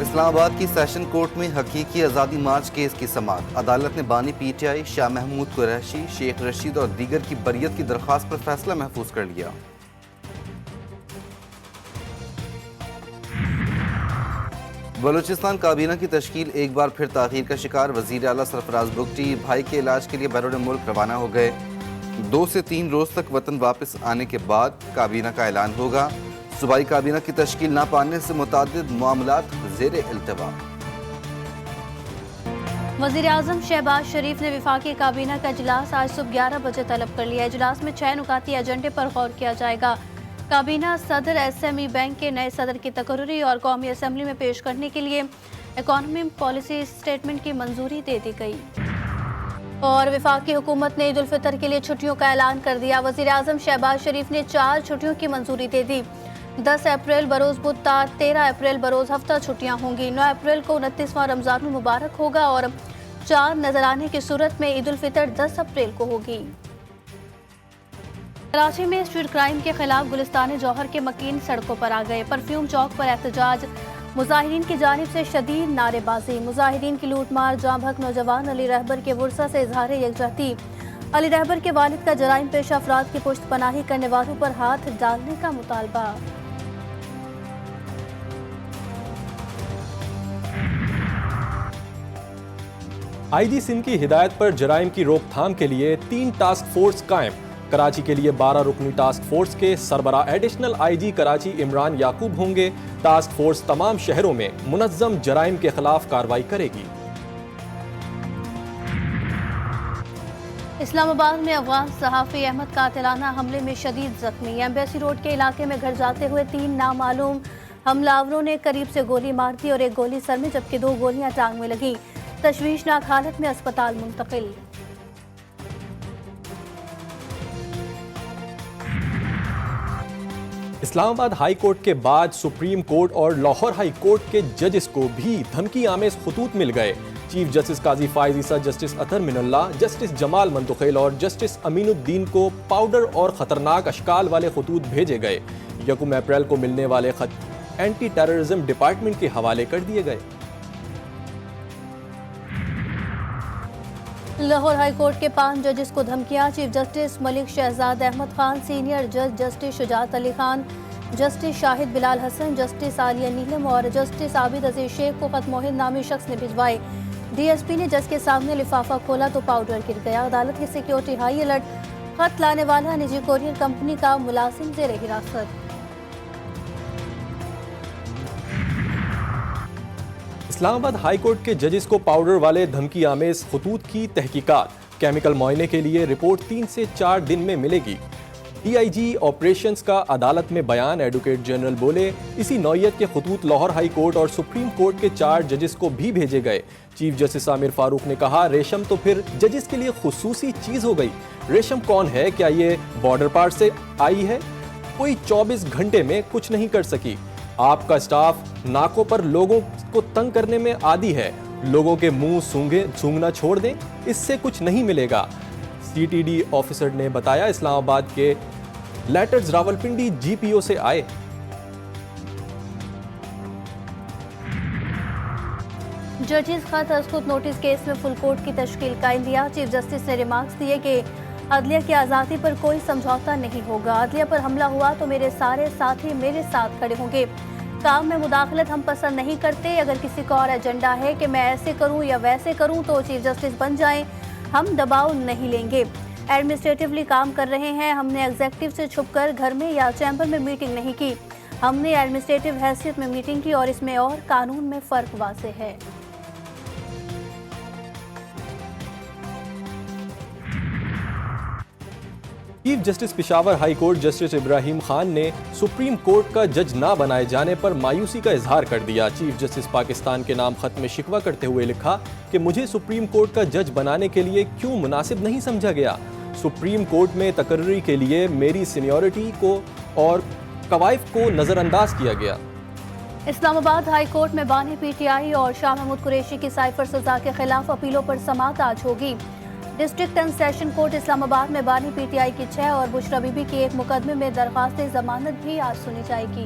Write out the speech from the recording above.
اسلام آباد کی session court میں حقیقی آزادی مارچ کیس کی سماعت۔ عدالت نے بانی P T I Shah Mahmood Qureshi, Sheikh Rashid اور دیگر کی بریت کی درخواست پر فیصلہ محفوظ کر لیا۔ بلوچستان کابینہ کی تشکیل ایک بار پھر تاخیر کا شکار۔ وزیر اعلیٰ سرفراز بگٹی بھائی کے علاج کے لیے بیرون ملک روانہ ہو گئے۔ 2 سے 3 روز تک وطن واپس آنے کے بعد کابینہ کا اعلان ہوگا۔ صوبائی کابینہ کی تشکیل نہ پانے سے متعدد معاملات زیر التوا۔ وزیر اعظم شہباز شریف نے وفاقی کابینہ کا اجلاس آج صبح 11 بجے طلب کر لیا۔ اجلاس میں 6 نکاتی ایجنڈے پر غور کیا جائے گا۔ کابینہ صدر ایس ایم ای بینک کے نئے صدر کی تقرری اور قومی اسمبلی میں پیش کرنے کے لیے اکانومی پالیسی اسٹیٹمنٹ کی منظوری دے دی گئی۔ اور وفاقی حکومت نے عید الفطر کے لیے چھٹیوں کا اعلان کر دیا۔ وزیر اعظم شہباز شریف نے 4 چھٹیوں کی منظوری دے دی۔ 10 اپریل بروز بدھ تا 13 اپریل بروز ہفتہ چھٹیاں ہوں گی۔ 9 اپریل کو 29واں رمضان المبارک ہوگا اور چاند نظر آنے کی صورت میں عید الفطر 10 اپریل کو ہوگی۔ کراچی میں اسٹریٹ کرائم کے خلاف گلستان جوہر کے مکین سڑکوں پر آ گئے۔ پرفیوم چوک پر احتجاج، مظاہرین کی جانب سے شدید نعرے بازی۔ مظاہرین کی لوٹ مار، جاں بحق نوجوان علی رہبر کے ورثہ سے اظہار یکجہتی۔ علی رہبر کے والد کا جرائم پیشہ افراد کی پشت پناہی کرنے والوں پر ہاتھ ڈالنے کا مطالبہ۔ آئی جی سندھ کی ہدایت پر جرائم کی روک تھام کے لیے 3 ٹاسک فورس قائم۔ کراچی کے لیے 12 رکنی ٹاسک فورس کے سربراہ ایڈیشنل آئی جی کراچی عمران یعقوب ہوں گے۔ ٹاسک فورس تمام شہروں میں منظم جرائم کے خلاف کارروائی کرے گی۔ اسلام آباد میں افغان صحافی احمد قاتلانہ حملے میں شدید زخمی۔ ایمبیسی روڈ کے علاقے میں گھر جاتے ہوئے 3 نامعلوم حملہ آوروں نے قریب سے گولی مار دی اور ایک گولی سر میں جبکہ 2 گولیاں ٹانگ میں لگیں۔ تشویشناک حالت میں اسپتال منتقل۔ اسلام آباد ہائی کورٹ کے بعد سپریم کورٹ اور لاہور ہائی کورٹ کے ججز کو بھی دھمکی آمیز خطوط مل گئے۔ چیف جسٹس قاضی فائز عیسیٰ، جسٹس اطہر من اللہ، جسٹس جمال منتخیل اور جسٹس امین الدین کو پاؤڈر اور خطرناک اشکال والے خطوط بھیجے گئے۔ 1 اپریل کو ملنے والے خط اینٹی ٹیررزم ڈپارٹمنٹ کے حوالے کر دیے گئے۔ لاہور ہائی کورٹ کے 5 ججز کو دھمکیاں۔ چیف جسٹس ملک شہزاد احمد خان، سینئر جج جسٹس شجاعت علی خان، جسٹس شاہد بلال حسن، جسٹس عالیہ نیلم اور جسٹس عابد عزیز شیخ کو خط موہد نامی شخص نے بھجوائے۔ ڈی ایس پی نے جج کے سامنے لفافہ کھولا تو پاؤڈر گر گیا۔ عدالت کی سیکیورٹی ہائی الرٹ۔ خط لانے والا نجی کوریئر کمپنی کا ملازم زیر حراست۔ اسلام آباد ہائی کورٹ کے ججز کو پاؤڈر والے دھمکی آمیز خطوط کی تحقیقات۔ کیمیکل معائنے کے لیے رپورٹ 3 سے 4 دن میں ملے گی۔ ڈی آئی جی آپریشنز کا عدالت میں بیان۔ ایڈوکیٹ جنرل بولے اسی نوعیت کے خطوط لاہور ہائی کورٹ اور سپریم کورٹ کے 4 ججز کو بھی بھیجے گئے۔ چیف جسٹس عامر فاروق نے کہا ریشم تو پھر ججز کے لیے خصوصی چیز ہو گئی۔ ریشم کون ہے؟ کیا یہ بارڈر پار سے آئی ہے؟ کوئی 24 گھنٹے میں کچھ نہیں کر سکی۔ آپ کا اسٹاف ناکوں پر لوگوں کو تنگ کرنے میں عادی ہے۔ لوگوں کے منہ سونگنا چھوڑ دیں، اس سے کچھ نہیں ملے گا۔ سی ٹی ڈی آفیسر نے بتایا اسلام آباد کے لیٹرز راولپنڈی جی پی او سے آئے۔ ججز خط از خود نوٹس کیس میں فل کورٹ کی تشکیل کا عندیہ۔ چیف جسٹس نے ریمارکس دیے کہ عدلیہ کی آزادی پر کوئی سمجھوتا نہیں ہوگا۔ عدلیہ پر حملہ ہوا تو میرے سارے ساتھی میرے ساتھ کھڑے ہوں گے۔ کام میں مداخلت ہم پسند نہیں کرتے۔ اگر کسی کا اور ایجنڈا ہے کہ میں ایسے کروں یا ویسے کروں تو چیف جسٹس بن جائیں، ہم دباؤ نہیں لیں گے۔ ایڈمنسٹریٹولی کام کر رہے ہیں۔ ہم نے ایگزیکٹو سے چھپ کر گھر میں یا چیمبر میں میٹنگ نہیں کی۔ ہم نے ایڈمنسٹریٹو حیثیت میں میٹنگ کی اور اس میں اور قانون میں فرق واضح ہے۔ Chief justice Peshawar high court justice Ibrahim Khan نے سپریم کورٹ کا جج نہ بنائے جانے پر مایوسی کا اظہار کر دیا۔ چیف جسٹس پاکستان کے نام خط میں شکوہ کرتے ہوئے لکھا کہ مجھے سپریم کورٹ کا جج بنانے کے لیے کیوں مناسب نہیں سمجھا گیا۔ سپریم کورٹ میں تقرری کے لیے میری سینیورٹی کو اور قوائف کو نظر انداز کیا گیا۔ اسلام آباد ہائی کورٹ میں بانی پی ٹی آئی اور شاہ محمود قریشی کی سائفر سزا کے خلاف اپیلوں پر سماعت آج ہوگی۔ ڈسٹرکٹ اینڈ سیشن کورٹ اسلام آباد میں بانی پی ٹی آئی کی 6 اور بشرا بی بی کی ایک مقدمے میں درخواست ضمانت بھی آج سنی جائے گی۔